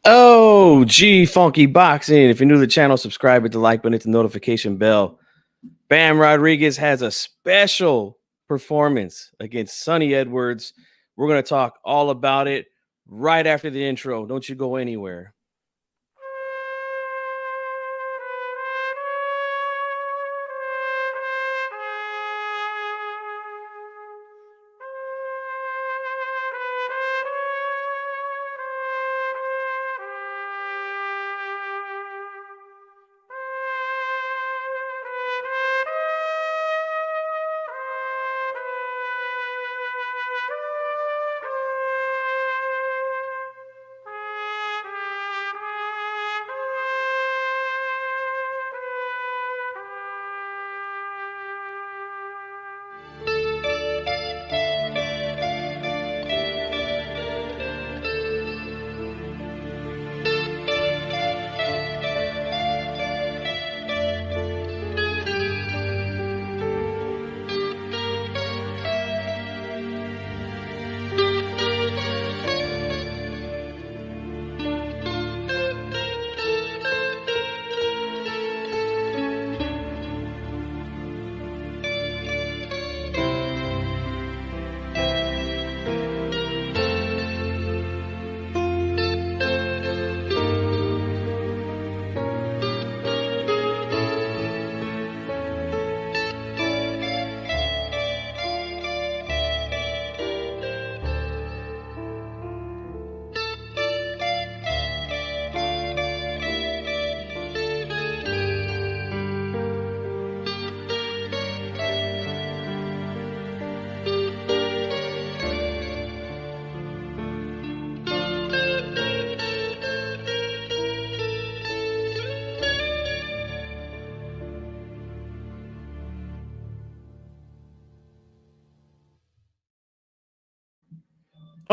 Oh, G Funky Boxing. If you're new to the channel, subscribe, hit the like button, hit the notification bell. Bam Rodriguez has a special performance against Sonny Edwards. We're going to talk all about it right after the intro. Don't you go anywhere.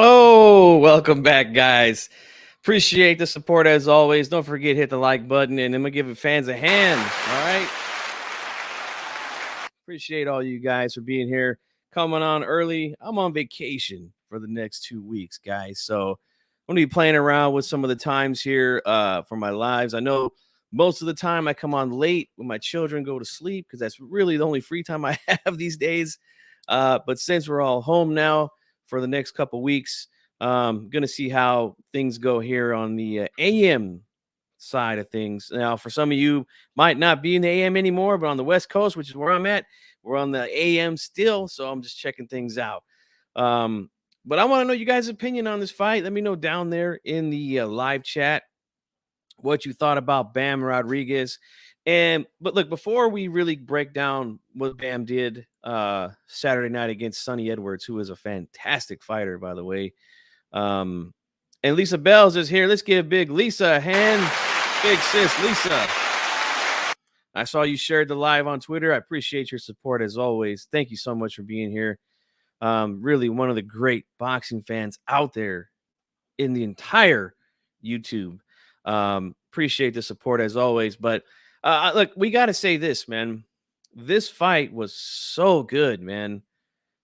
Oh, welcome back, guys. Appreciate the support as always. Don't forget hit the like button, and I'm gonna give fans a hand. All right. Appreciate all you guys for being here, coming on early. I'm on vacation for the next 2 weeks, guys. So I'm gonna be playing around with some of the times here for my lives. I know most of the time I come on late when my children go to sleep because that's really the only free time I have these days. But since we're all home now for the next couple weeks, gonna see how things go here on the AM side of things. Now, for some of you, might not be in the AM anymore, but on the West Coast, which is where I'm at, we're on the AM still. So I'm just checking things out. But I want to know you guys' opinion on this fight. Let me know down there in the live chat what you thought about Bam Rodriguez. And but look, before we really break down what Bam did Saturday night against Sonny Edwards, who is a fantastic fighter, by the way. Um, and Lisa Bells is here. Let's give big Lisa a hand. Big sis, Lisa. I saw you shared the live on Twitter. I appreciate your support as always. Thank you so much for being here. Really one of the great boxing fans out there in the entire YouTube. Appreciate the support as always. But look, we got to say this, man. This fight was so good, man.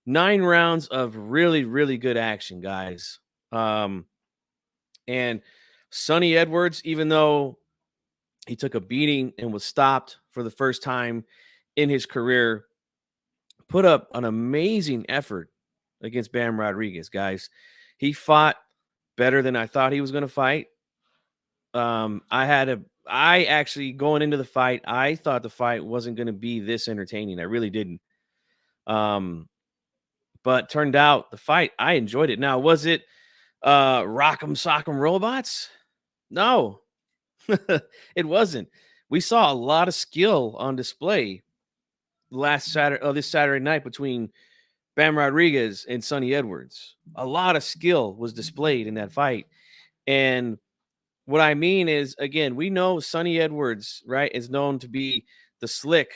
9 rounds of really, really good action, guys. And Sonny Edwards, even though he took a beating and was stopped for the first time in his career, put up an amazing effort against Bam Rodriguez, guys. He fought better than I thought he was going to fight. I actually going into the fight, I thought the fight wasn't going to be this entertaining. I really didn't. But turned out the fight, I enjoyed it. Now, was it Rock'em Sock'em Robots? No, it wasn't. We saw a lot of skill on display this Saturday night between Bam Rodriguez and Sonny Edwards. A lot of skill was displayed in that fight. And what I mean is, again, we know Sonny Edwards, right, is known to be the slick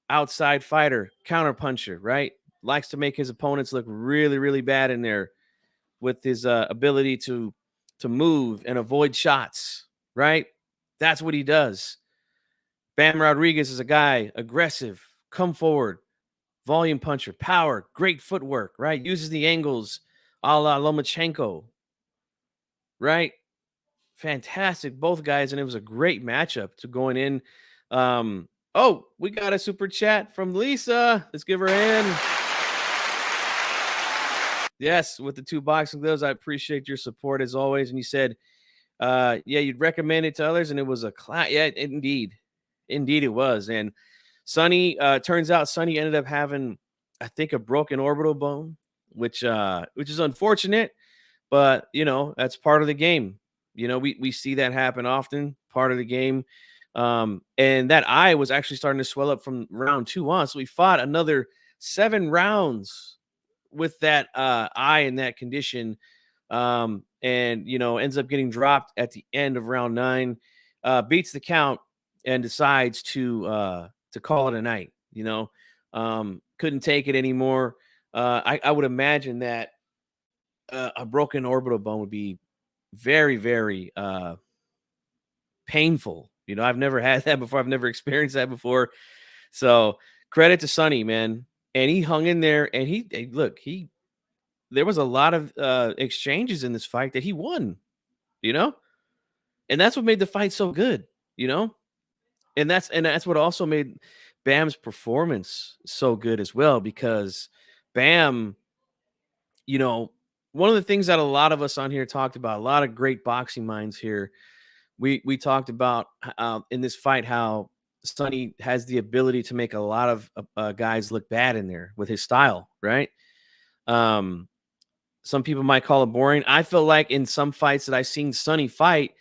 outside fighter, counterpuncher, right? Likes to make his opponents look really, really bad in there with his ability to move and avoid shots, right? That's what he does. Bam Rodriguez is a guy, aggressive, come forward, volume puncher, power, great footwork, right? Uses the angles a la Lomachenko, right? Fantastic, both guys, and it was a great matchup to going in. Oh, we got a super chat from Lisa. Let's give her a hand. Yes, with the 2 boxing gloves, I appreciate your support as always. And you said, yeah, you'd recommend it to others, and it was a class. Yeah, indeed it was. And Sonny, turns out Sonny ended up having, I think, a broken orbital bone, which is unfortunate, but that's part of the game. We see that happen often, part of the game. And that eye was actually starting to swell up from round 2 on. So we fought another 7 rounds with that eye in that condition. And ends up getting dropped at the end of round 9, beats the count and decides to call it a night. Couldn't take it anymore. I would imagine that a broken orbital bone would be very, very painful. I've never had that before. I've never experienced that before. So credit to Sonny, man. And he hung in there, and look, there was a lot of exchanges in this fight that he won, you know? And that's what made the fight so good, you know? And that's what also made Bam's performance so good as well, because Bam, you know, one of the things that a lot of us on here talked about, a lot of great boxing minds here, we talked about in this fight how Sonny has the ability to make a lot of guys look bad in there with his style, right? Um, some people might call it boring. I feel like in some fights that I've seen Sonny fight,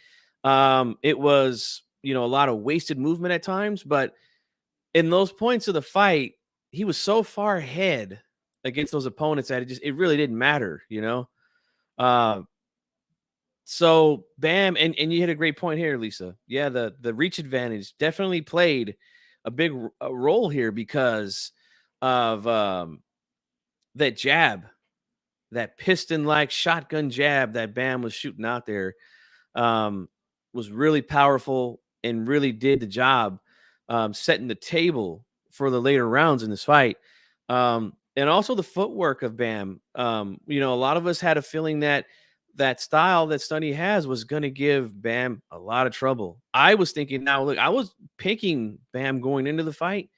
it was a lot of wasted movement at times, but in those points of the fight, he was so far ahead against those opponents that it really didn't matter. Uh, so Bam, and you hit a great point here, Lisa. Yeah, the reach advantage definitely played a big role here because of that jab, that piston-like shotgun jab that Bam was shooting out there, um, was really powerful and really did the job, setting the table for the later rounds in this fight. And also the footwork of Bam. A lot of us had a feeling that that style that Sonny has was going to give Bam a lot of trouble. I was thinking, now look, I was picking Bam going into the fight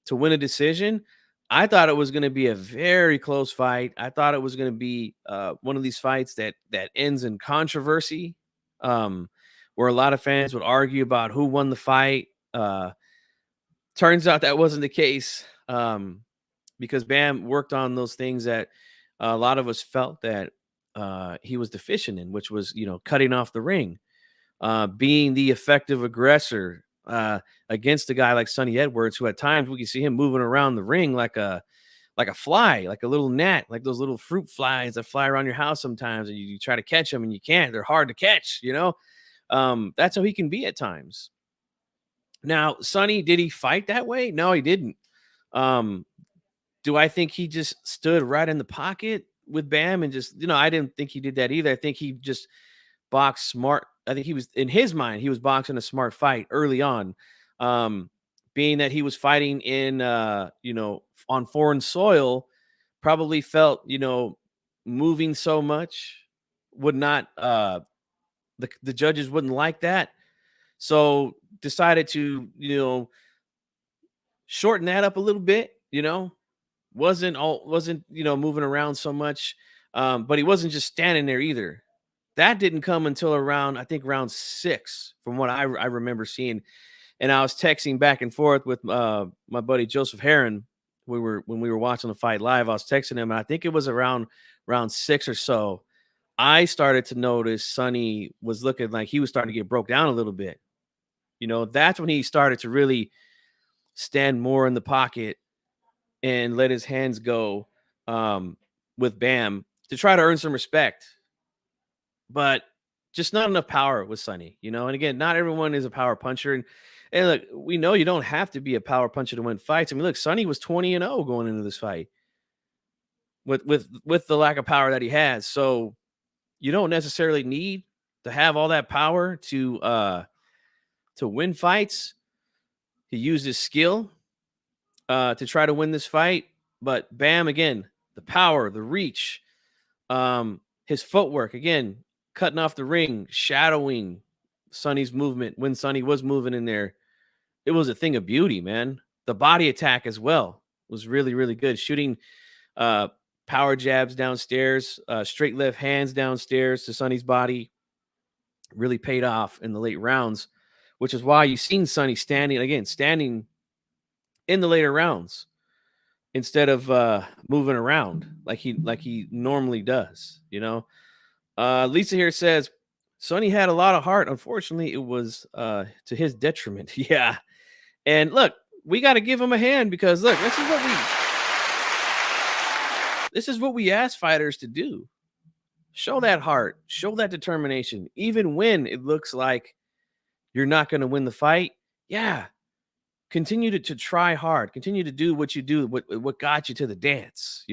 to win a decision. I thought it was going to be a very close fight. I thought it was going to be one of these fights that ends in controversy, um, where a lot of fans would argue about who won the fight. Turns out that wasn't the case, because Bam worked on those things that a lot of us felt that he was deficient in, which was cutting off the ring, being the effective aggressor against a guy like Sonny Edwards, who at times we can see him moving around the ring like a fly, like a little gnat, like those little fruit flies that fly around your house sometimes, and you try to catch them and you can't. They're hard to catch. That's how he can be at times. Now, Sonny, did he fight that way? No, he didn't. Um, do I think he just stood right in the pocket with Bam and just, I didn't think he did that either. I think he just boxed smart. I think he was, in his mind, he was boxing a smart fight early on. Being that he was fighting in, on foreign soil, probably felt, moving so much would not, the judges wouldn't like that. So decided to, shorten that up a little bit, wasn't moving around so much. But he wasn't just standing there either. That didn't come until around, I think, round 6, from what I remember seeing. And I was texting back and forth with my buddy Joseph Heron. When we were watching the fight live, I was texting him, and I think it was around round 6 or so. I started to notice Sonny was looking like he was starting to get broke down a little bit. That's when he started to really stand more in the pocket and let his hands go, with Bam, to try to earn some respect. But just not enough power with Sonny, And again, not everyone is a power puncher. And look, we know you don't have to be a power puncher to win fights. I mean, look, Sonny was 20-0 going into this fight with the lack of power that he has. So you don't necessarily need to have all that power to win fights. He used his skill to try to win this fight. But Bam, again, the power, the reach, his footwork, again, cutting off the ring, shadowing Sonny's movement when Sonny was moving in there. It was a thing of beauty, man. The body attack as well was really, really good. Shooting uh, power jabs downstairs, straight left hands downstairs to Sonny's body really paid off in the late rounds, which is why you've seen Sonny standing in the later rounds instead of moving around like he normally does. Lisa here says Sonny had a lot of heart. Unfortunately, it was to his detriment. Yeah, and look, we got to give him a hand because look, this is what we ask fighters to do. Show that heart, show that determination, even when it looks like you're not going to win the fight. Yeah, continue to try hard, continue to do what you do, what got you to the dance.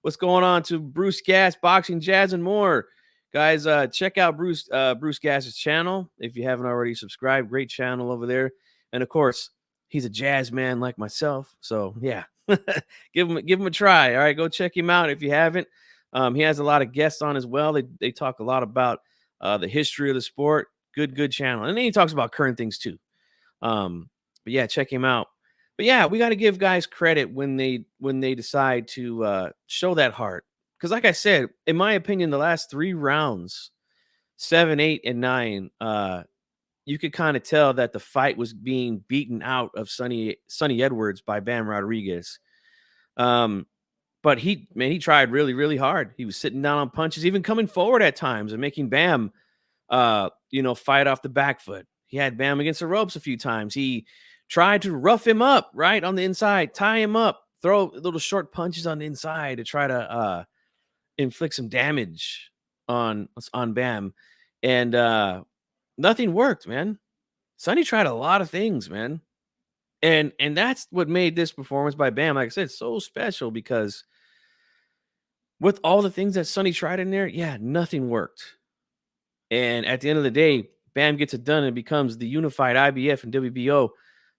What's going on to Bruce Gas, Boxing Jazz, and more. Guys, check out Bruce Gas's channel if you haven't already subscribed. Great channel over there. And of course, he's a jazz man like myself. So yeah, give him a try. All right, go check him out if you haven't. He has a lot of guests on as well. They talk a lot about the history of the sport. Good channel. And then he talks about current things too. But yeah, check him out. But yeah, we got to give guys credit when they decide to show that heart. Because like I said, in my opinion, the last 3 rounds, 7, 8, and 9, you could kind of tell that the fight was being beaten out of Sonny Edwards by Bam Rodriguez. But he tried really, really hard. He was sitting down on punches, even coming forward at times and making Bam, fight off the back foot. He had Bam against the ropes a few times. He tried to rough him up right on the inside, tie him up, throw little short punches on the inside to try to inflict some damage on Bam. And nothing worked, man. Sonny tried a lot of things, man. And that's what made this performance by Bam, like I said, so special because with all the things that Sonny tried in there, yeah, nothing worked. And at the end of the day, Bam gets it done and becomes the unified IBF and WBO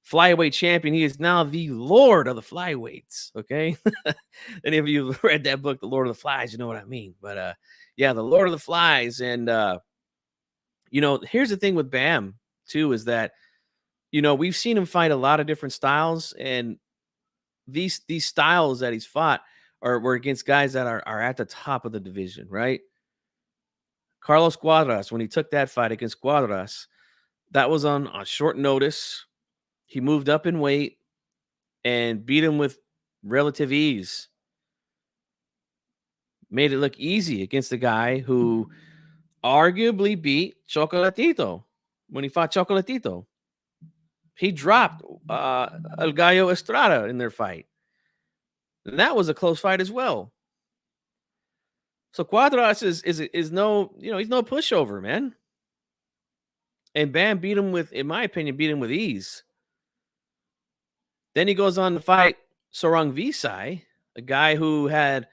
flyweight champion. He is now the Lord of the flyweights. Okay. Any of you have read that book, The Lord of the Flies, you know what I mean. But yeah, the Lord of the Flies. And here's the thing with Bam, too, is that we've seen him fight a lot of different styles, and these styles that he's fought were against guys that are at the top of the division, right? Carlos Cuadras, when he took that fight against Cuadras, that was on short notice. He moved up in weight and beat him with relative ease. Made it look easy against the guy who arguably beat Chocolatito when he fought Chocolatito. He dropped El Gallo Estrada in their fight. And that was a close fight as well. So Cuadras is no, he's no pushover, man. And Bam beat him in my opinion, with ease. Then he goes on to fight Sorang Visai, a guy who had,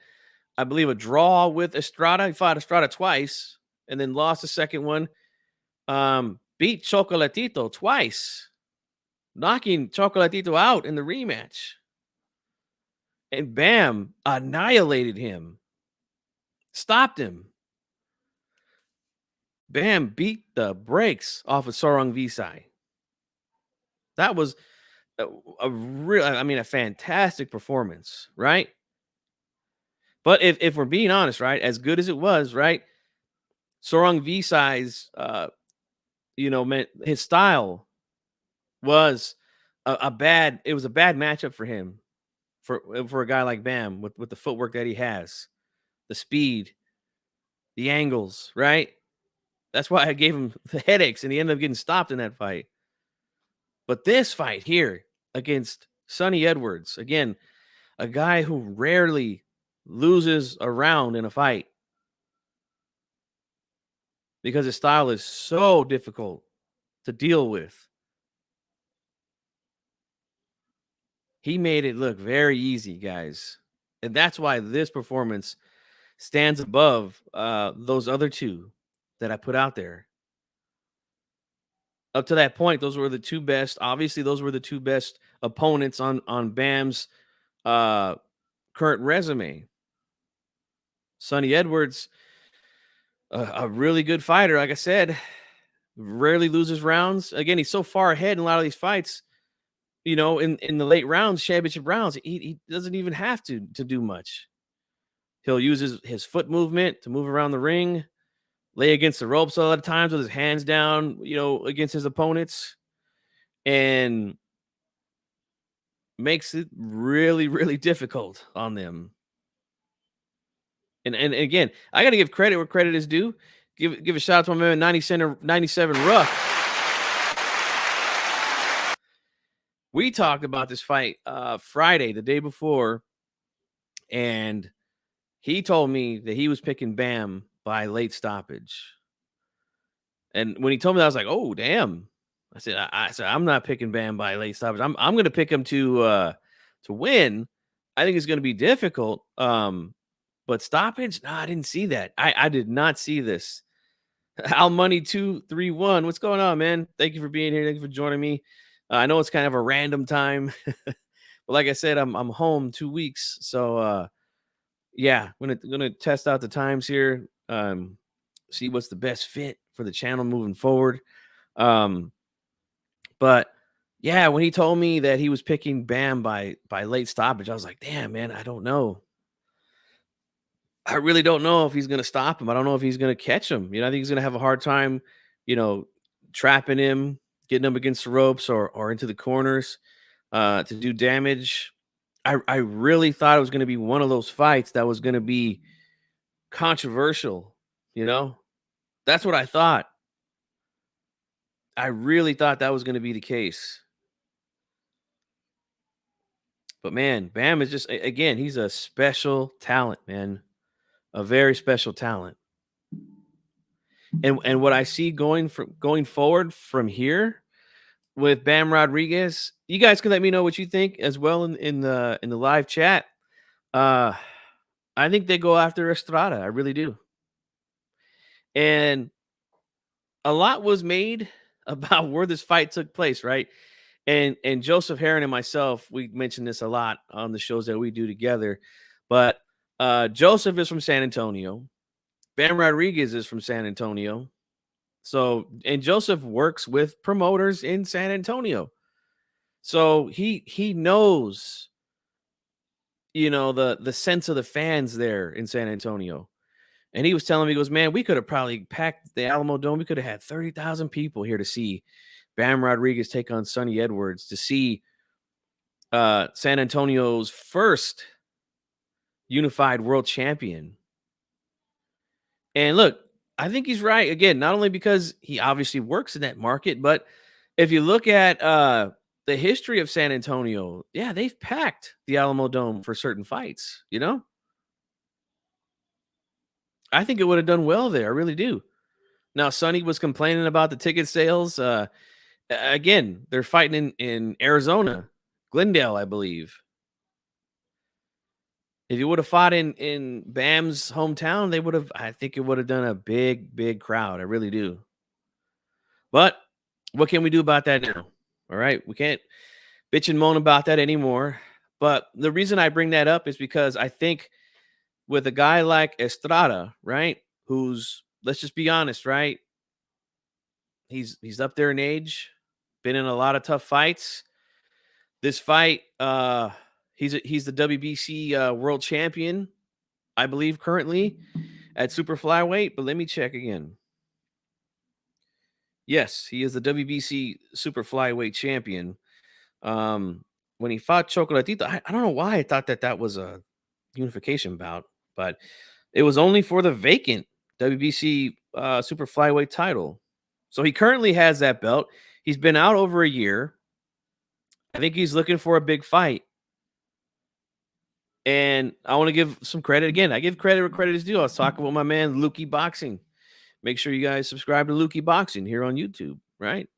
I believe, a draw with Estrada. He fought Estrada twice and then lost the second one. Beat Chocolatito twice, knocking Chocolatito out in the rematch. And Bam annihilated him. Stopped him. Bam beat the brakes off of Sorang Visai. That was a fantastic performance, right? But if we're being honest, right, as good as it was, right, Sorang Visai's, his style was a bad matchup for him, for a guy like Bam with the footwork that he has, the speed, the angles, right? That's why I gave him the headaches, and he ended up getting stopped in that fight. But this fight here against Sonny Edwards, again, a guy who rarely loses a round in a fight because his style is so difficult to deal with. He made it look very easy, guys. And that's why this performance stands above those other two that I put out there. Up to that point, those were the two best. Obviously, those were the two best opponents on Bam's career current resume. Sonny Edwards, a really good fighter. Like I said, rarely loses rounds. Again, he's so far ahead in a lot of these fights. In the late rounds, championship rounds, he doesn't even have to do much. He'll use his foot movement to move around the ring, lay against the ropes a lot of times with his hands down, against his opponents, and makes it really, really difficult on them. And again, I got to give credit where credit is due. Give a shout out to my man 97 Rough. We talked about this fight Friday, the day before, and he told me that he was picking Bam by late stoppage. And when he told me that, I was like, "Oh, damn!" I said, "I'm not picking Bam by late stoppage. I'm going to pick him to win. I think it's going to be difficult. But stoppage? No, I didn't see that. I did not see this." Al Money 231. What's going on, man? Thank you for being here. Thank you for joining me. I know it's kind of a random time, but like I said, I'm home 2 weeks, so yeah, gonna test out the times here. See what's the best fit for the channel moving forward. But yeah, when he told me that he was picking Bam by late stoppage, I was like, damn, man, I don't know. I really don't know if he's gonna stop him. I don't know if he's gonna catch him. I think he's gonna have a hard time, trapping him, getting him against the ropes or into the corners to do damage. I really thought it was gonna be one of those fights that was gonna be controversial. That's what I thought. I really thought that was gonna be the case. But man, Bam is just again, he's a special talent, man. A very special talent. And what I see going forward from here with Bam Rodriguez, you guys can let me know what you think as well in the live chat. I think they go after Estrada. I really do. And a lot was made about where this fight took place, right? And Joseph Heron and myself, we mentioned this a lot on the shows that we do together. But Joseph is from San Antonio. Bam Rodriguez is from San Antonio. So, and Joseph works with promoters in San Antonio. So he knows, the sense of the fans there in San Antonio. And he was telling me, he goes, man, we could have probably packed the Alamo Dome. We could have had 30,000 people here to see Bam Rodriguez take on Sonny Edwards, to see San Antonio's first unified world champion. And look, I think he's right. Again, not only because he obviously works in that market, but if you look at the history of San Antonio, yeah, they've packed the Alamo Dome for certain fights, I think it would have done well there. I really do. Now, Sonny was complaining about the ticket sales. Again, they're fighting in Arizona, Glendale, I believe. If you would have fought in Bam's hometown, I think it would have done a big, big crowd. I really do. But what can we do about that now? All right. We can't bitch and moan about that anymore. But the reason I bring that up is because I think with a guy like Estrada, right, who's, let's just be honest, right? He's up there in age, been in a lot of tough fights. This fight, he's the WBC world champion, I believe, currently at super flyweight. But let me check again. Yes, he is the WBC super flyweight champion. When he fought Chocolatito, I don't know why I thought that was a unification bout, but it was only for the vacant WBC super flyweight title. So he currently has that belt. He's been out over a year. I think he's looking for a big fight. And I want to give some credit again. I give credit where credit is due. I was talking with my man Lukey Boxing. Make sure you guys subscribe to Lukey Boxing here on YouTube, right?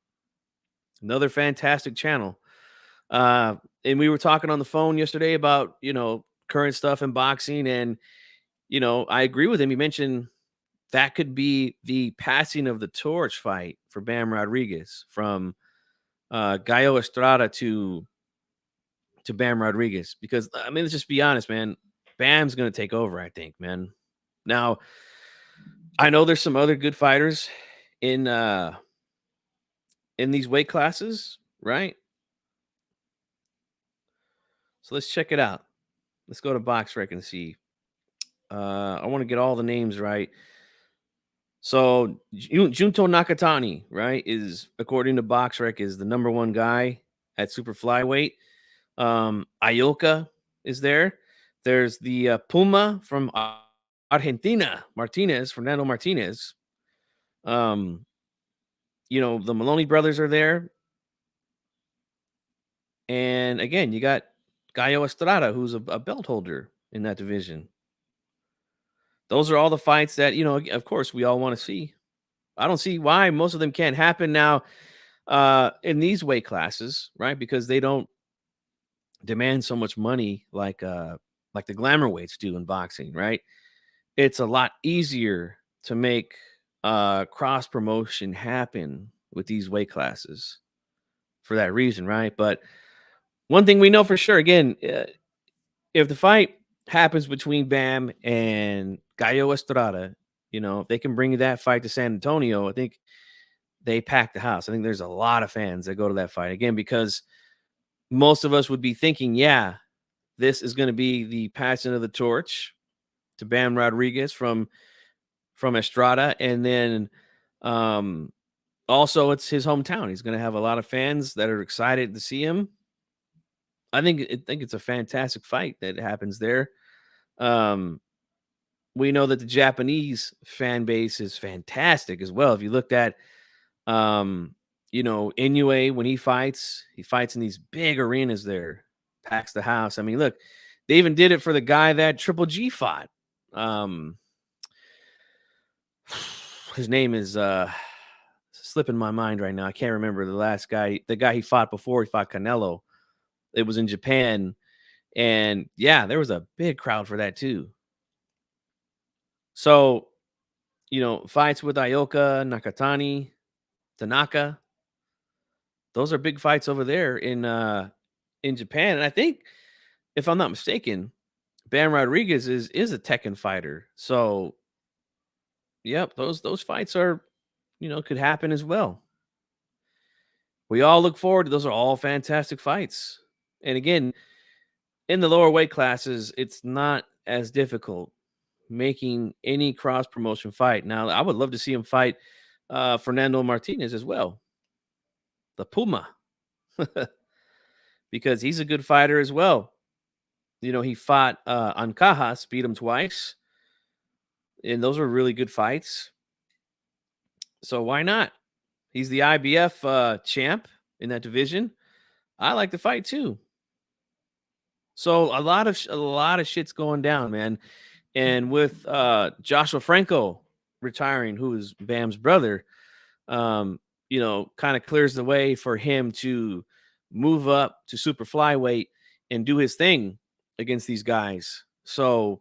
Another fantastic channel. And we were talking on the phone yesterday about, current stuff in boxing. And, I agree with him. He mentioned that could be the passing of the torch fight for Bam Rodriguez from Gallo Estrada to Bam Rodriguez. Because, I mean, let's just be honest, man. Bam's going to take over, I think, man. Now, I know there's some other good fighters in these weight classes, right? So let's check it out. Let's go to BoxRec and see. I want to get all the names right. So Junto Nakatani, right, is according to BoxRec is the number one guy at super flyweight. Ioka is there. There's the Puma from Argentina, Fernando Martinez. The Maloney brothers are there. And again, you got Gallo Estrada, who's a belt holder in that division. Those are all the fights that, of course, we all want to see. I don't see why most of them can't happen now in these weight classes, right? Because they don't demand so much money like the glamour weights do in boxing, right? It's a lot easier to make cross promotion happen with these weight classes for that reason, right? But one thing we know for sure, again, if the fight happens between Bam and Gallo Estrada, if they can bring that fight to San Antonio, I think they pack the house. I think there's a lot of fans that go to that fight again, because most of us would be thinking, yeah, this is going to be the passing of the torch to Bam Rodriguez from Estrada. And then also it's his hometown. He's going to have a lot of fans that are excited to see him. I think it's a fantastic fight that happens there. We know that the Japanese fan base is fantastic as well. If you looked at, Inoue, when he fights in these big arenas there, packs the house. I mean, look, they even did it for the guy that Triple G fought. His name is slipping my mind right now. I can't remember the guy he fought before he fought Canelo. It was in Japan. And yeah, there was a big crowd for that too. So, fights with Ioka, Nakatani, Tanaka, those are big fights over there in Japan. And I think, if I'm not mistaken, Bam Rodriguez is a Tekken fighter. So, yep, those fights are, could happen as well. We all look forward to those. Are all fantastic fights. And again, in the lower weight classes, it's not as difficult making any cross promotion fight. Now, I would love to see him fight Fernando Martinez as well, the Puma, because he's a good fighter as well. He fought Ancajas, beat him twice, and those were really good fights. So why not? He's the IBF champ in that division. I like the fight too. So a lot of shit's going down, man. And with Joshua Franco retiring, who is Bam's brother, kind of clears the way for him to move up to super flyweight and do his thing against these guys. So,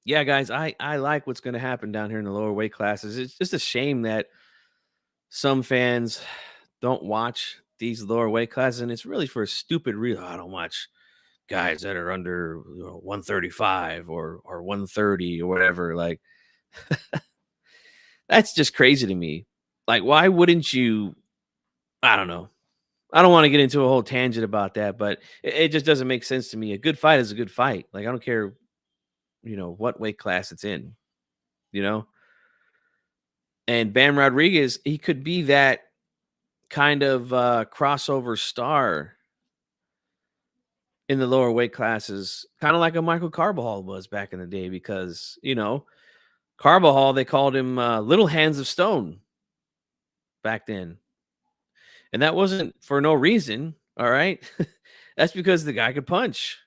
yeah, guys, I like what's going to happen down here in the lower weight classes. It's just a shame that some fans don't watch these lower weight classes, and it's really for a stupid reason. I don't watch guys that are under 135 or 130 or whatever. Like, that's just crazy to me. Like, why wouldn't you? I don't know. I don't want to get into a whole tangent about that, but it just doesn't make sense to me. A good fight is a good fight. Like, I don't care, what weight class it's in, And Bam Rodriguez, he could be that kind of crossover star in the lower weight classes, kind of like a Michael Carbajal was back in the day, because, Carbajal, they called him Little Hands of Stone back then. And that wasn't for no reason. All right. That's because the guy could punch.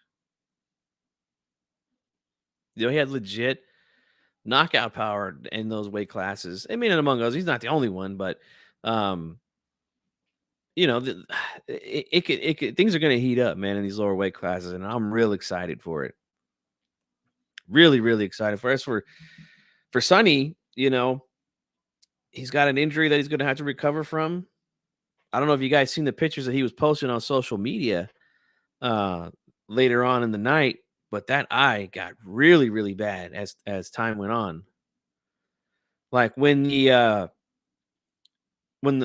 He had legit knockout power in those weight classes. I mean, and among others, he's not the only one, but it could things are going to heat up, man, in these lower weight classes, and I'm real excited for it. Really, really excited for us. For Sonny, he's got an injury that he's going to have to recover from. I don't know if you guys seen the pictures that he was posting on social media later on in the night. but that eye got really, really bad as time went on. Like when the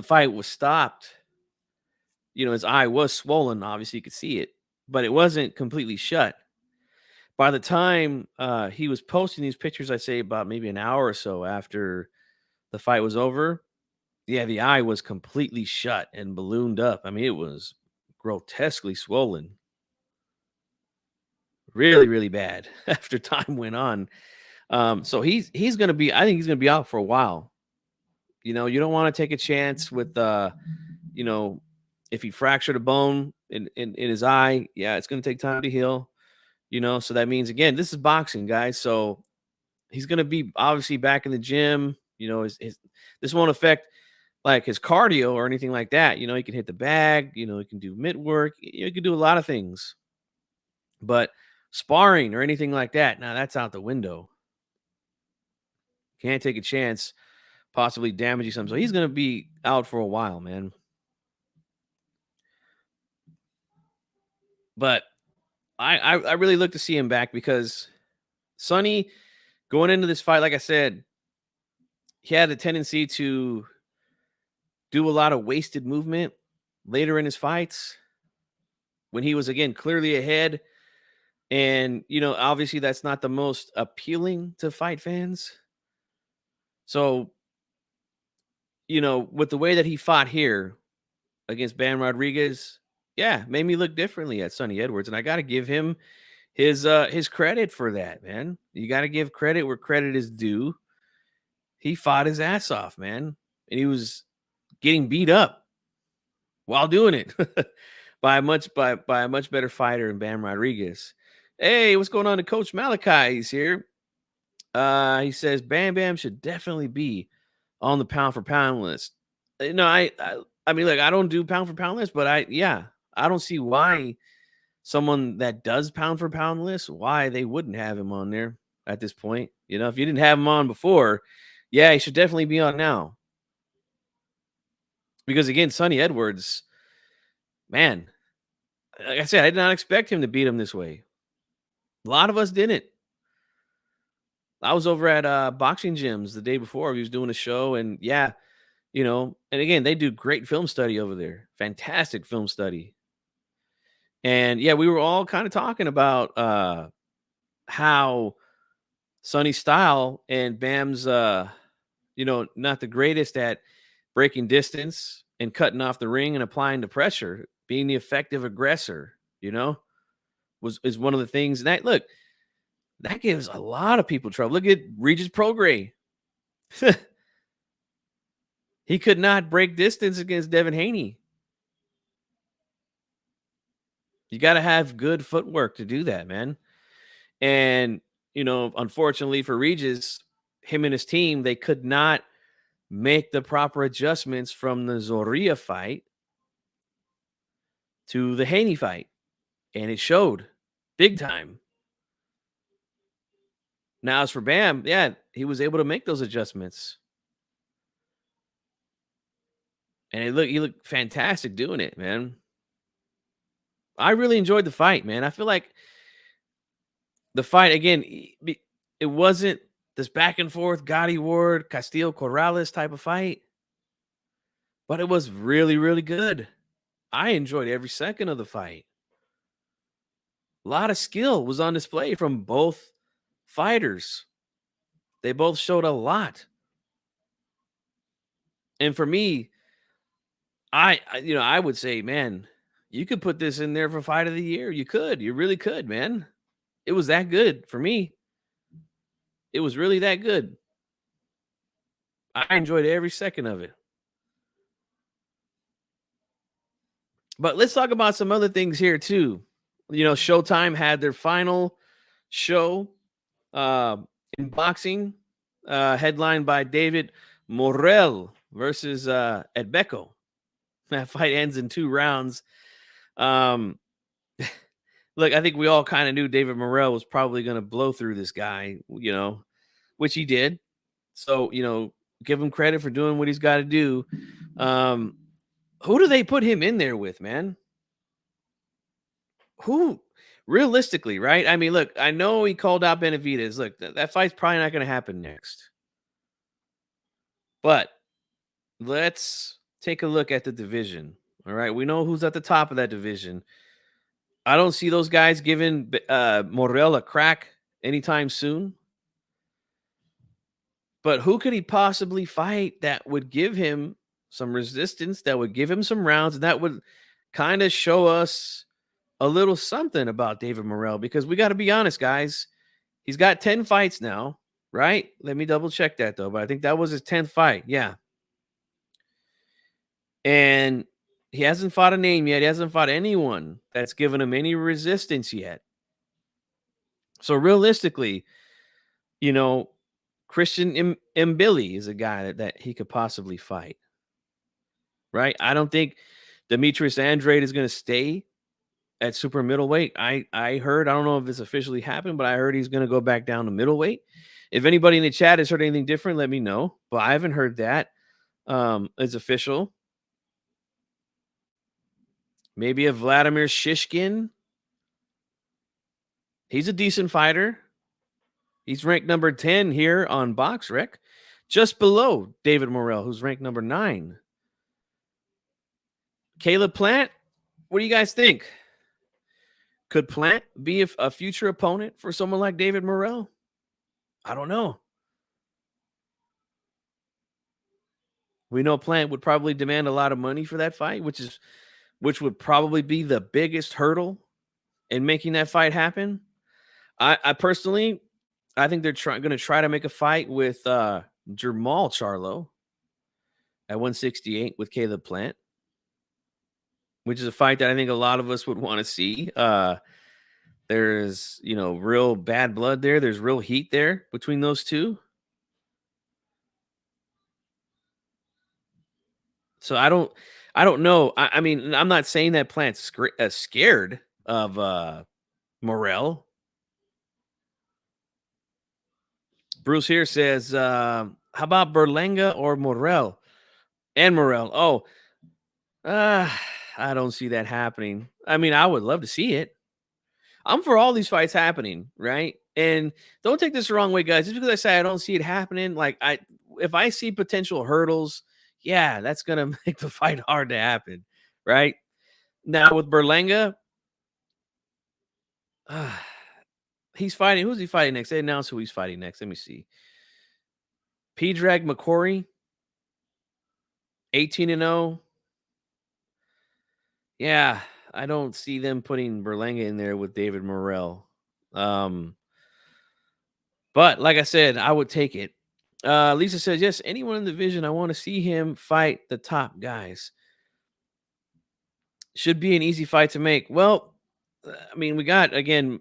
fight was stopped, his eye was swollen. Obviously, you could see it, but it wasn't completely shut. By the time he was posting these pictures, I say about maybe an hour or so after the fight was over, yeah, the eye was completely shut and ballooned up. I mean, it was grotesquely swollen, really, really bad after time went on. So he's gonna be. I think he's gonna be out for a while. You don't want to take a chance with you know, if he fractured a bone in his eye, yeah, it's gonna take time to heal. So that means again, this is boxing, guys. So he's gonna be obviously back in the gym. This won't affect like his cardio or anything like that. He can hit the bag. He can do mitt work. He can do a lot of things, but sparring or anything like that, now that's out the window. Can't take a chance, possibly damaging something. So he's gonna be out for a while, man. But I really look to see him back because Sonny going into this fight, like I said, he had a tendency to do a lot of wasted movement later in his fights when he was again clearly ahead. And obviously that's not the most appealing to fight fans. So, with the way that he fought here against Bam Rodriguez, yeah, made me look differently at Sonny Edwards. And I gotta give him his credit for that, man. You gotta give credit where credit is due. He fought his ass off, man. And he was getting beat up while doing it by a much better fighter than Bam Rodriguez. Hey, what's going on to Coach Malachi? He's here. He says Bam Bam should definitely be on the pound for pound list. No, I mean, like I don't do pound for pound list, but I don't see why someone that does pound for pound list, why they wouldn't have him on there at this point. If you didn't have him on before, yeah, he should definitely be on now. Because again, Sonny Edwards, man, like I said, I did not expect him to beat him this way. A lot of us didn't. I was over at Boxing Gyms the day before. He was doing a show, and yeah, and again, they do great film study over there. Fantastic film study. And yeah, we were all kind of talking about how Sonny's style and Bam's not the greatest at breaking distance and cutting off the ring and applying the pressure, being the effective aggressor, is one of the things. And that gives a lot of people trouble. Look at Regis Prograis. He could not break distance against Devin Haney. You got to have good footwork to do that, man. And, unfortunately for Regis, him and his team, they could not make the proper adjustments from the Zorrilla fight to the Haney fight. And it showed big time. Now, as for Bam, yeah, he was able to make those adjustments. And he looked fantastic doing it, man. I really enjoyed the fight, man. I feel like the fight again, it wasn't this back and forth Gotti Ward, Castillo Corrales type of fight, but it was really, really good. I enjoyed every second of the fight. A lot of skill was on display from both fighters. They both showed a lot. And for me, I would say, man, you could put this in there for fight of the year. You could. You really could, man. It was that good for me. It was really that good. I enjoyed every second of it. But let's talk about some other things here too. Showtime had their final show uh, in boxing, headlined by David Morrell versus Edbeko. That fight ends in 2 rounds. Look, I think we all kind of knew David Morrell was probably going to blow through this guy, which he did. So, give him credit for doing what he's got to do. Who do they put him in there with, man? Who realistically, right? I mean, look, I know he called out Benavidez. Look, that fight's probably not going to happen next. But let's take a look at the division. All right, we know who's at the top of that division. I don't see those guys giving Morrell a crack anytime soon. But who could he possibly fight that would give him some resistance, that would give him some rounds, and that would kind of show us a little something about David Morrell? Because we got to be honest, guys. He's got 10 fights now, right? Let me double check that though. But I think that was his 10th fight. Yeah. And he hasn't fought a name yet. He hasn't fought anyone that's given him any resistance yet. So realistically, you know, Christian Mbili is a guy that he could possibly fight. Right? I don't think Demetrius Andrade is going to stay at super middleweight. I heard, I don't know if it's officially happened, but I heard he's going to go back down to middleweight. If anybody in the chat has heard anything different, let me know. But I haven't heard that. It's official. Maybe a Vladimir Shishkin. He's a decent fighter. He's ranked number 10 here on BoxRec, just below David Morrell, who's ranked number 9. Caleb Plant, what do you guys think? Could Plant be a future opponent for someone like David Morrell? I don't know. We know Plant would probably demand a lot of money for that fight, which would probably be the biggest hurdle in making that fight happen. I personally, I think they're going to try to make a fight with Jermall Charlo at 168 with Caleb Plant, which is a fight that I think a lot of us would want to see. There's, real bad blood there. There's real heat there between those two. So I don't know. I mean, I'm not saying that Plant's scared of Morrell. Bruce here says, how about Berlanga or Morrell? And Morrell. Oh, I don't see that happening. I mean, I would love to see it. I'm for all these fights happening, right? And don't take this the wrong way, guys. Just because I say I don't see it happening, if I see potential hurdles, yeah, that's gonna make the fight hard to happen, right? Now with Berlanga, he's fighting. Who's he fighting next? They announced who he's fighting next. Let me see. Predrag McCrory, 18-0. Yeah, I don't see them putting Berlanga in there with David Morrell. But like I said, I would take it. Lisa says, yes, anyone in the division, I want to see him fight the top guys. Should be an easy fight to make. Well, I mean, we got, again,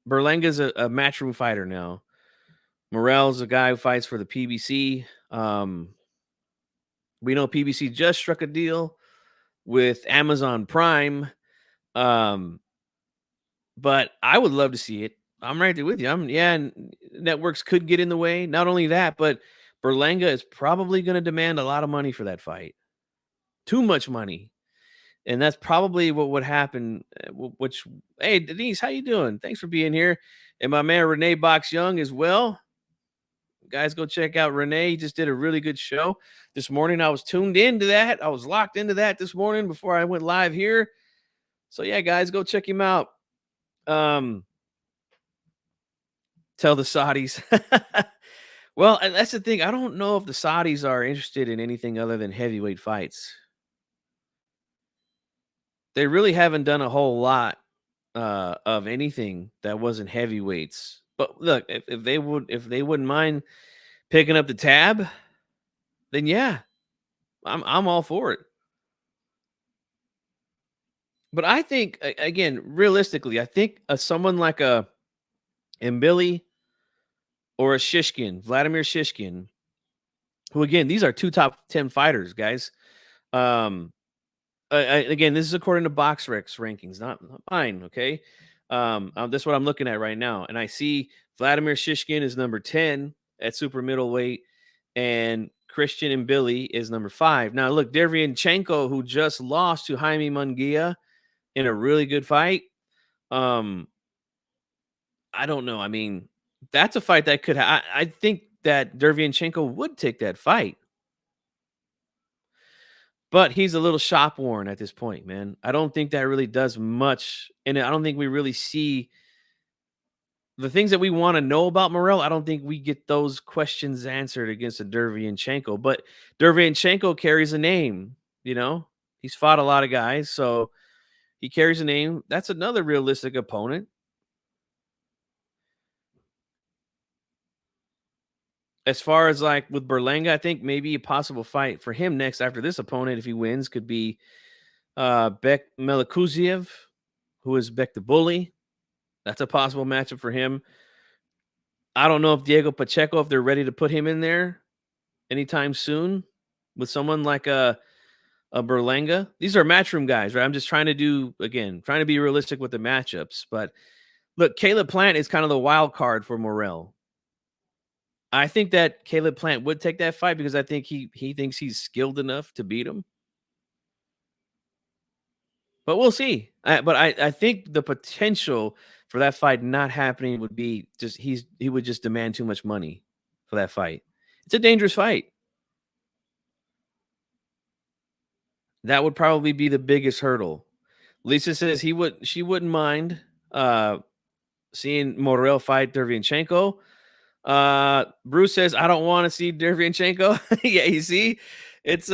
Berlanga's a matchroom fighter now. Morrell's a guy who fights for the PBC. We know PBC just struck a deal with Amazon Prime. But I would love to see it. I'm right there with you. Networks could get in the way. Not only that, but Berlanga is probably going to demand a lot of money for that fight. Too much money. And that's probably what would happen. Hey, Denise, how you doing? Thanks for being here. And my man, Renee Box Young as well. Guys, go check out Renee. He just did a really good show this morning. I was tuned into that. I was locked into that this morning before I went live here. So, yeah, guys, go check him out. Tell the Saudis. Well, and that's the thing. I don't know if the Saudis are interested in anything other than heavyweight fights. They really haven't done a whole lot of anything that wasn't heavyweights. But look, if they wouldn't mind picking up the tab, then yeah, I'm all for it. But I think, again, realistically, I think someone like a Mbili or a Shishkin, Vladimir Shishkin, who, again, these are 2 top 10 fighters, guys. Again, this is according to BoxRec's rankings, not mine, okay? That's what I'm looking at right now. And I see Vladimir Shishkin is number 10 at super middleweight, and Christian Mbili is number 5. Now, look, Derevyanchenko, who just lost to Jaime Munguia in a really good fight, Um, I don't know. I mean, that's a fight that could. I think that Derevyanchenko would take that fight, but he's a little shop worn at this point, man. I don't think that really does much, and I don't think we really see the things that we want to know about Morrell. I don't think we get those questions answered against a Derevyanchenko. But Derevyanchenko carries a name. You know, he's fought a lot of guys, so he carries a name. That's another realistic opponent. As far as like with Berlanga, I think maybe a possible fight for him next after this opponent, if he wins, could be Bek Melikuziev, who is Bek the Bully. That's a possible matchup for him. I don't know if Diego Pacheco, if they're ready to put him in there anytime soon with someone like a Berlanga. These are matchroom guys, right? I'm just trying to trying to be realistic with the matchups. But look, Caleb Plant is kind of the wild card for Morrell. I think that Caleb Plant would take that fight because I think he thinks he's skilled enough to beat him. But we'll see. I think the potential for that fight not happening would be just he would just demand too much money for that fight. It's a dangerous fight. That would probably be the biggest hurdle. Lisa says she wouldn't mind seeing Morrell fight Derevyanchenko. Bruce says, I don't want to see Derevyanchenko. Yeah, you see, it's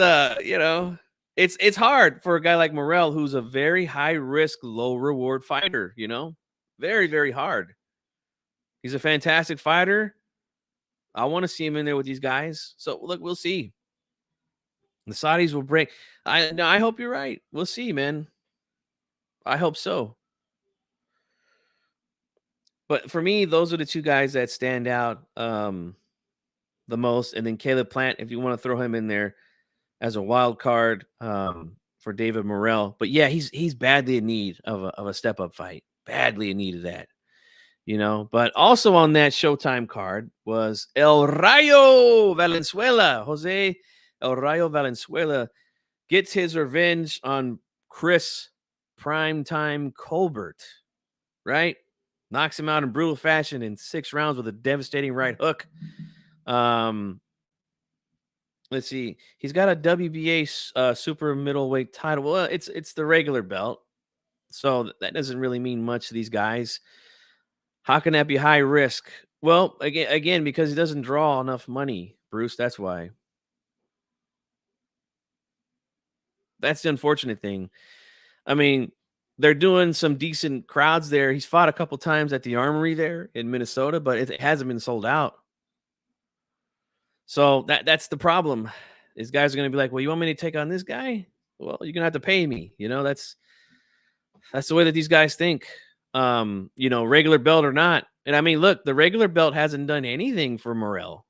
it's hard for a guy like Morrell, who's a very high risk, low reward fighter, very, very hard. He's a fantastic fighter. I want to see him in there with these guys. So look, we'll see. The Saudis will break. I hope you're right. We'll see, man. I hope so. But for me, those are the two guys that stand out the most. And then Caleb Plant, if you want to throw him in there as a wild card for David Morrell. But yeah, he's badly in need of a step up fight. Badly in need of that. But also on that Showtime card was El Rayo Valenzuela. Jose El Rayo Valenzuela gets his revenge on Chris Primetime Colbert, right? Knocks him out in brutal fashion in 6 rounds with a devastating right hook. Let's see. He's got a WBA super middleweight title. Well, it's the regular belt, so that doesn't really mean much to these guys. How can that be high risk? Well, again, because he doesn't draw enough money, Bruce. That's why. That's the unfortunate thing. I mean, they're doing some decent crowds there. He's fought a couple times at the Armory there in Minnesota, but it hasn't been sold out. So that's the problem. These guys are going to be like, well, you want me to take on this guy? Well, you're going to have to pay me. That's the way that these guys think. Regular belt or not. And I mean, look, the regular belt hasn't done anything for Morrell.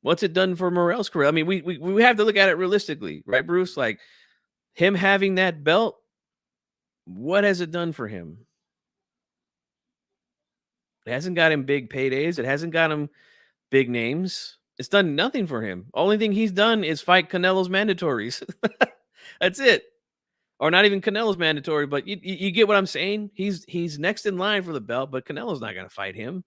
What's it done for Morrell's career? I mean, we have to look at it realistically, right, Bruce? Like him having that belt, what has it done for him? It hasn't got him big paydays. It hasn't got him big names. It's done nothing for him. Only thing he's done is fight Canelo's mandatories. That's it. Or not even Canelo's mandatory, but you get what I'm saying? He's next in line for the belt, but Canelo's not going to fight him.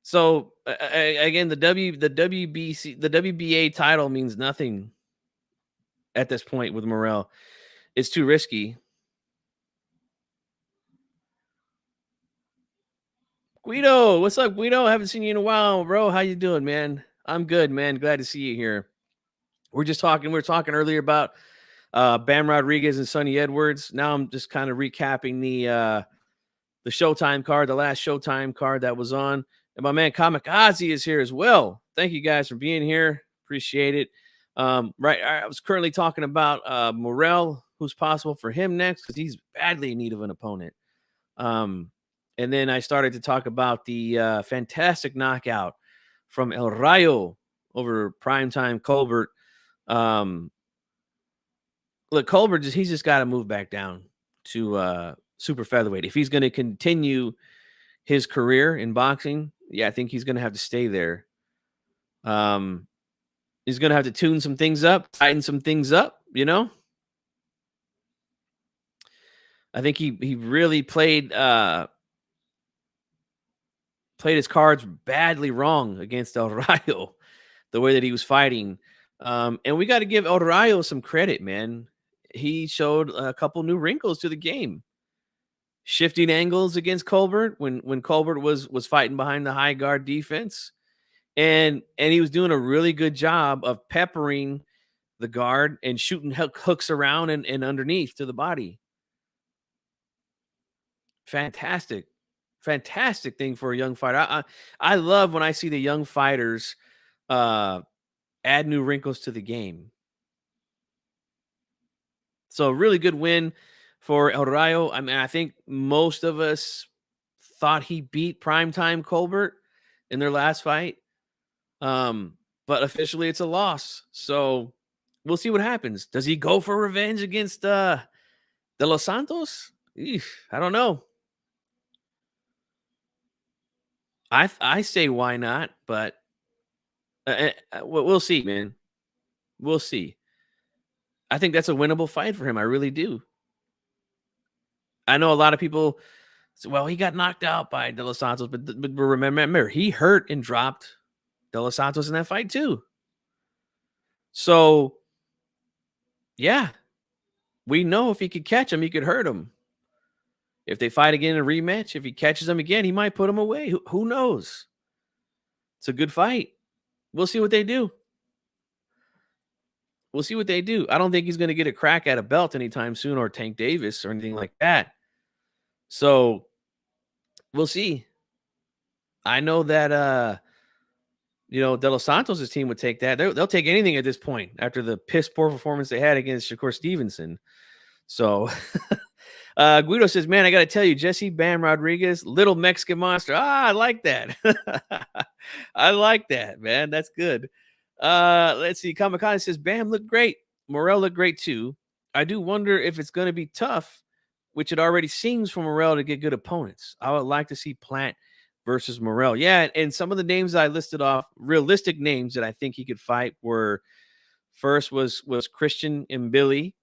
So again, the WBA title means nothing at this point with Morrell. It's too risky. Guido, what's up, Guido? I haven't seen you in a while, bro. How you doing, man? I'm good, man. Glad to see you here. We were talking earlier about Bam Rodriguez and Sonny Edwards. Now I'm just kind of recapping the Showtime card, the last Showtime card that was on. And my man Kamikaze is here as well. Thank you guys for being here. Appreciate it. Right, I was currently talking about Morrell, who's possible for him next because he's badly in need of an opponent. And then I started to talk about the fantastic knockout from El Rayo over Primetime Colbert. Look, Colbert, he's just got to move back down to super featherweight. If he's going to continue his career in boxing, yeah, I think he's going to have to stay there. He's going to have to tune some things up, tighten some things up, I think he really played his cards badly wrong against El Rayo, the way that he was fighting. And we got to give El Rayo some credit, man. He showed a couple new wrinkles to the game. Shifting angles against Colbert when Colbert was fighting behind the high guard defense. And he was doing a really good job of peppering the guard and shooting hooks around and underneath to the body. Fantastic. Fantastic thing for a young fighter. I love when I see the young fighters uh add new wrinkles to the game. So really good win for El Rayo. I mean, I think most of us thought he beat primetime Colbert in their last fight. But officially it's a loss. So we'll see what happens. Does he go for revenge against De Los Santos? Eesh, I don't know. I say why not, but we'll see, man. We'll see. I think that's a winnable fight for him. I really do. I know a lot of people say, well, he got knocked out by De Los Santos, but remember, he hurt and dropped De Los Santos in that fight too. So, yeah, we know if he could catch him, he could hurt him. If they fight again in a rematch, if he catches him again, he might put him away. Who knows? It's a good fight. We'll see what they do. We'll see what they do. I don't think he's going to get a crack at a belt anytime soon, or Tank Davis or anything like that. So we'll see. I know that De Los Santos' team would take that. They'll take anything at this point after the piss poor performance they had against Shakur Stevenson. So Guido says, man, I got to tell you, Jesse Bam Rodriguez, little Mexican monster. I like that. I like that, man. That's good. Let's see. Kamikaze says, Bam looked great. Morrell looked great too. I do wonder if it's going to be tough, which it already seems for Morrell to get good opponents. I would like to see Plant versus Morrell. Yeah, and some of the names I listed off, realistic names that I think he could fight, were first was Christian Mbili,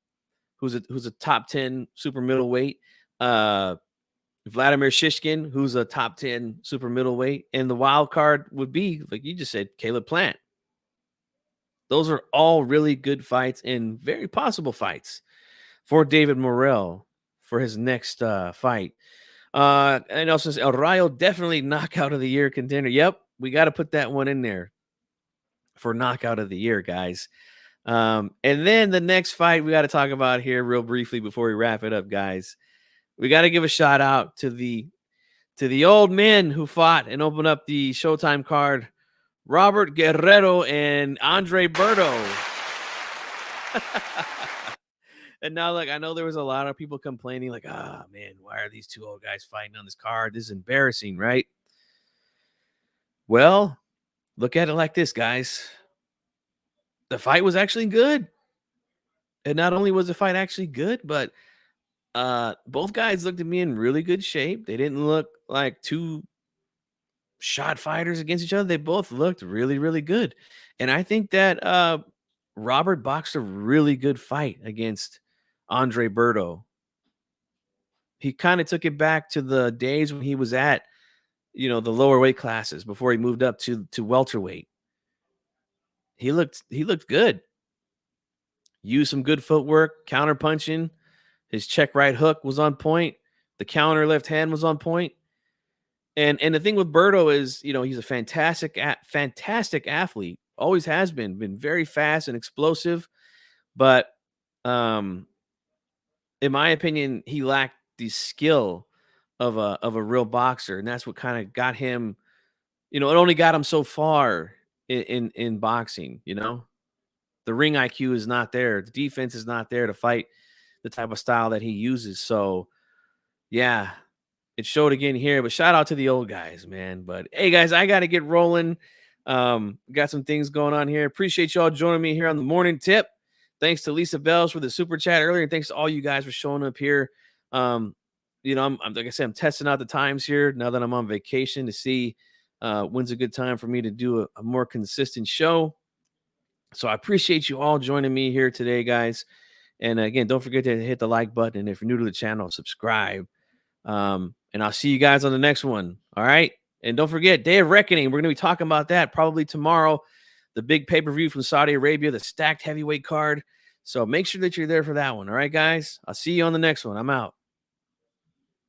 who's a top 10 super middleweight. Vladimir Shishkin, who's a top 10 super middleweight. And the wild card would be, like you just said, Caleb Plant. Those are all really good fights and very possible fights for David Morrell for his next fight. And also says El Rayo, definitely knockout of the year contender. Yep, we got to put that one in there for knockout of the year, guys. And then the next fight we got to talk about here real briefly before we wrap it up, guys. We got to give a shout out to the old men who fought and opened up the Showtime card, Robert Guerrero and Andre Berto. And now, like, I know there was a lot of people complaining, like, man, why are these two old guys fighting on this card? This is embarrassing, right? Well, look at it like this, guys. The fight was actually good. And not only was the fight actually good, but both guys looked to me in really good shape. They didn't look like two shot fighters against each other. They both looked really, really good. And I think that Robert boxed a really good fight against Andre Berto. He kind of took it back to the days when he was at, the lower weight classes before he moved up to welterweight. He looked good. Used some good footwork, counter punching. His check right hook was on point. The counter left hand was on point. And the thing with Berto is, he's a fantastic athlete. Always has been very fast and explosive. But in my opinion, he lacked the skill of a real boxer, and that's what kind of got him. It only got him so far in boxing. The ring IQ is not there. The defense is not there to fight the type of style that he uses. So, yeah, it showed again here. But shout out to the old guys, man. But hey, guys, I got to get rolling. Got some things going on here. Appreciate y'all joining me here on the morning tip. Thanks to Lisa Bells for the super chat earlier. And thanks to all you guys for showing up here. I'm like I said, I'm testing out the times here now that I'm on vacation to see when's a good time for me to do a more consistent show. So I appreciate you all joining me here today, guys. And again, don't forget to hit the like button. And if you're new to the channel, subscribe. And I'll see you guys on the next one. All right. And don't forget, Day of Reckoning. We're going to be talking about that probably tomorrow. The big pay-per-view from Saudi Arabia, the stacked heavyweight card. So make sure that you're there for that one. All right, guys. I'll see you on the next one. I'm out.